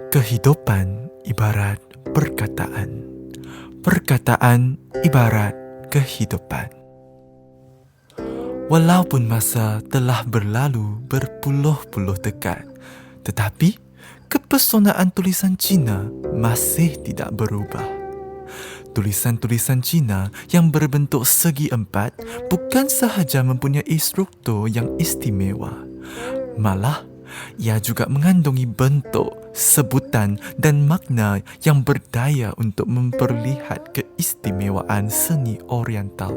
Kehidupan ibarat perkataan. Perkataan ibarat kehidupan. Walaupun masa telah berlalu berpuluh-puluh dekad, tetapi kepesonaan tulisan Cina masih tidak berubah. Tulisan-tulisan Cina yang berbentuk segi empat bukan sahaja mempunyai struktur yang istimewa, malah ia juga mengandungi bentuk, sebutan dan makna yang berdaya untuk memperlihat keistimewaan seni Oriental.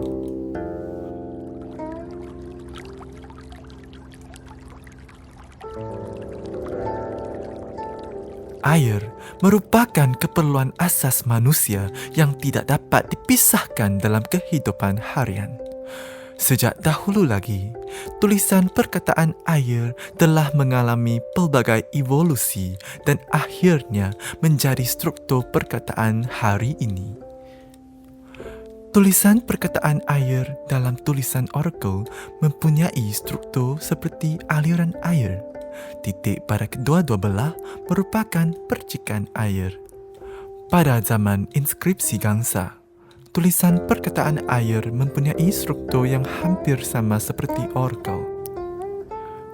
Air merupakan keperluan asas manusia yang tidak dapat dipisahkan dalam kehidupan harian. Sejak dahulu lagi, tulisan perkataan air telah mengalami pelbagai evolusi dan akhirnya menjadi struktur perkataan hari ini. Tulisan perkataan air dalam tulisan Oracle mempunyai struktur seperti aliran air. Titik pada kedua-dua belah merupakan percikan air. Pada zaman inskripsi gangsa, tulisan perkataan air mempunyai struktur yang hampir sama seperti Oracle.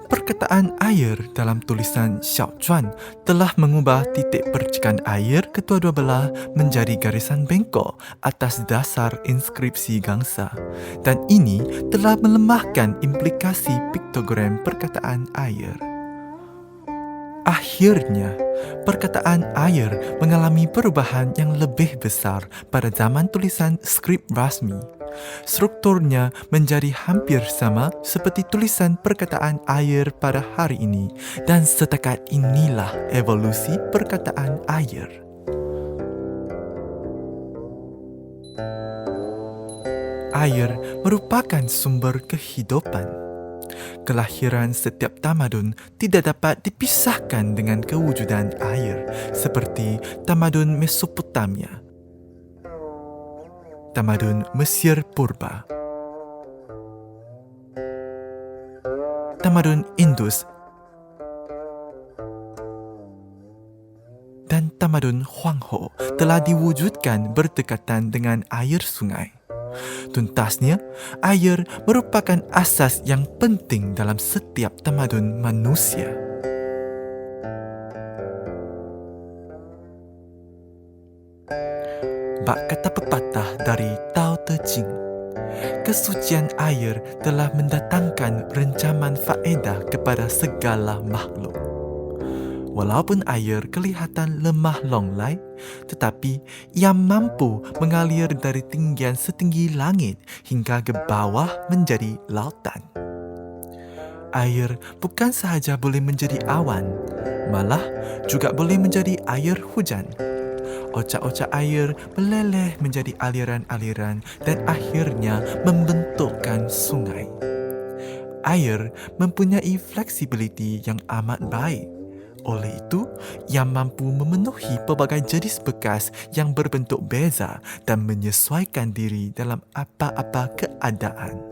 Perkataan air dalam tulisan Xiaochuan telah mengubah titik percikan air kedua-dua belah menjadi garisan bengkok atas dasar inskripsi gangsa, dan ini telah melemahkan implikasi piktogram perkataan air. Akhirnya, perkataan air mengalami perubahan yang lebih besar pada zaman tulisan skrip rasmi. Strukturnya menjadi hampir sama seperti tulisan perkataan air pada hari ini, dan setakat inilah evolusi perkataan air. Air merupakan sumber kehidupan. Kelahiran setiap tamadun tidak dapat dipisahkan dengan kewujudan air, seperti tamadun Mesopotamia, tamadun Mesir Purba, tamadun Indus, dan tamadun Huangho telah diwujudkan berdekatan dengan air sungai. Tuntasnya, air merupakan asas yang penting dalam setiap tamadun manusia. Bak kata pepatah dari Tao Te Ching, kesucian air telah mendatangkan rencaman faedah kepada segala makhluk. Walaupun air kelihatan lemah longlai, tetapi ia mampu mengalir dari tinggian setinggi langit hingga ke bawah menjadi lautan. Air bukan sahaja boleh menjadi awan, malah juga boleh menjadi air hujan. Ocak-ocak air meleleh menjadi aliran-aliran dan akhirnya membentukkan sungai. Air mempunyai fleksibiliti yang amat baik. Oleh itu, ia mampu memenuhi pelbagai jenis bekas yang berbentuk beza dan menyesuaikan diri dalam apa-apa keadaan.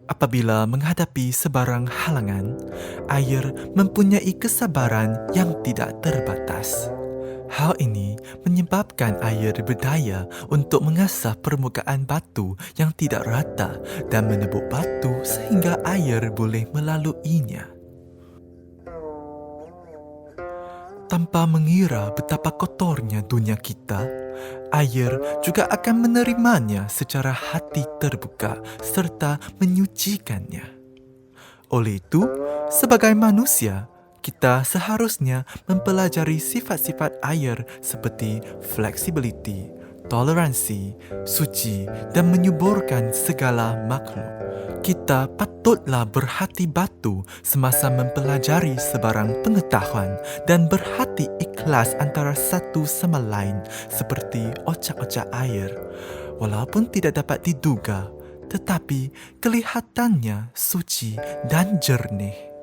Apabila menghadapi sebarang halangan, air mempunyai kesabaran yang tidak terbatas. Hal ini menyebabkan air berdaya untuk mengasah permukaan batu yang tidak rata dan menebuk batu sehingga air boleh melaluinya. Tanpa mengira betapa kotornya dunia kita, air juga akan menerimanya secara hati terbuka serta menyucikannya. Oleh itu, sebagai manusia, kita seharusnya mempelajari sifat-sifat air seperti fleksibiliti, toleransi, suci dan menyuburkan segala makhluk. Kita patutlah berhati batu semasa mempelajari sebarang pengetahuan dan berhati ikhlas antara satu sama lain seperti ocak-ocak air. Walaupun tidak dapat diduga, tetapi kelihatannya suci dan jernih.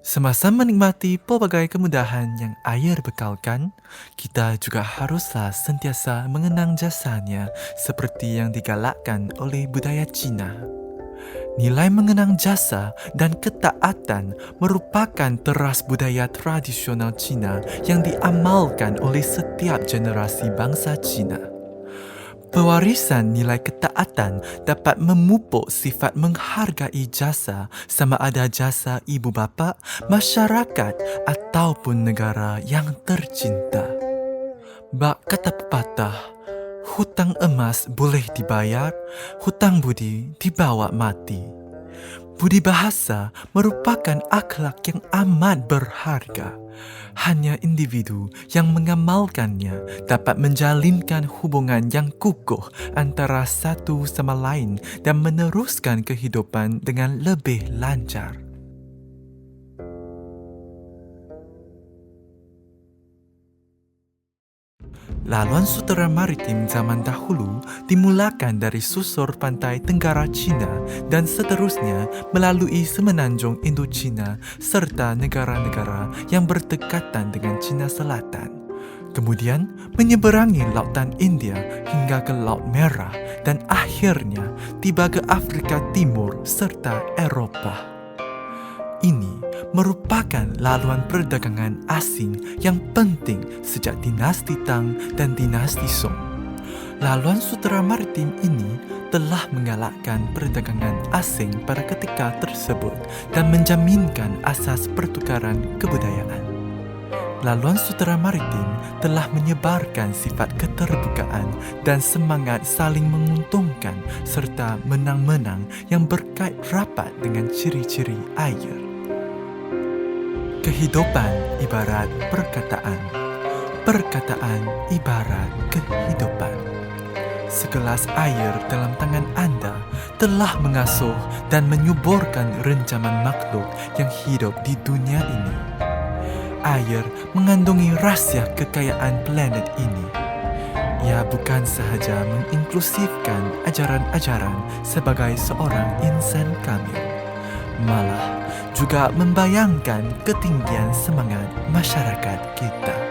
Semasa menikmati pelbagai kemudahan yang air bekalkan, kita juga haruslah sentiasa mengenang jasanya seperti yang digalakkan oleh budaya Cina. Nilai mengenang jasa dan ketaatan merupakan teras budaya tradisional Cina yang diamalkan oleh setiap generasi bangsa Cina. Pewarisan nilai ketaatan dapat memupuk sifat menghargai jasa sama ada jasa ibu bapa, masyarakat ataupun negara yang tercinta. Bak kata pepatah, hutang emas boleh dibayar, hutang budi dibawa mati. Budi bahasa merupakan akhlak yang amat berharga. Hanya individu yang mengamalkannya dapat menjalinkan hubungan yang kukuh antara satu sama lain dan meneruskan kehidupan dengan lebih lancar. Laluan sutera maritim zaman dahulu dimulakan dari susur pantai tenggara China dan seterusnya melalui semenanjung Indochina serta negara-negara yang berdekatan dengan China Selatan. Kemudian menyeberangi Lautan India hingga ke Laut Merah dan akhirnya tiba ke Afrika Timur serta Eropah. Ini merupakan laluan perdagangan asing yang penting sejak dinasti Tang dan dinasti Song. Laluan sutera maritim ini telah menggalakkan perdagangan asing pada ketika tersebut dan menjaminkan asas pertukaran kebudayaan. Laluan sutera maritim telah menyebarkan sifat keterbukaan dan semangat saling menguntungkan serta menang-menang yang berkait rapat dengan ciri-ciri air. Kehidupan ibarat perkataan, perkataan ibarat kehidupan. Segelas air dalam tangan Anda telah mengasuh dan menyuburkan rencaman makhluk yang hidup di dunia ini. Air mengandungi rahsia kekayaan planet ini. Ia bukan sahaja menginklusifkan ajaran-ajaran sebagai seorang insan kamil, malah juga membayangkan ketinggian semangat masyarakat kita.